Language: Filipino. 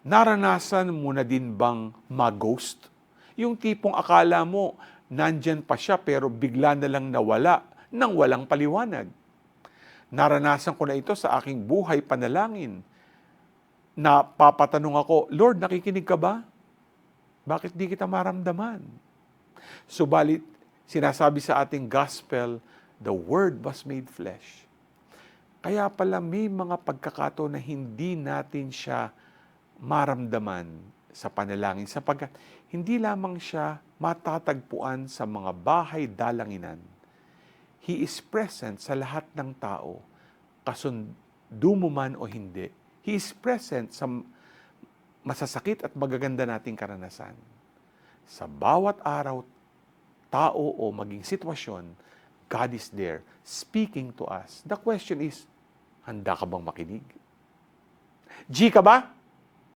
Naranasan mo na din bang mag-ghost? Yung tipong akala mo, nandyan pa siya pero bigla na lang nawala nang walang paliwanag. Naranasan ko na ito sa aking buhay panalangin. Napapatanong ako, Lord, nakikinig ka ba? Bakit di kita maramdaman? Subalit, sinasabi sa ating gospel, the Word was made flesh. Kaya pala may mga pagkakataon na hindi natin siya maramdaman sa panalangin sapagkat hindi lamang siya matatagpuan sa mga bahay dalanginan. He is present sa lahat ng tao, kasundo mo man o hindi. He is present sa masasakit at magaganda nating karanasan. Sa bawat araw, tao o maging sitwasyon, God is there speaking to us. The question is, handa ka bang makinig? G ka ba?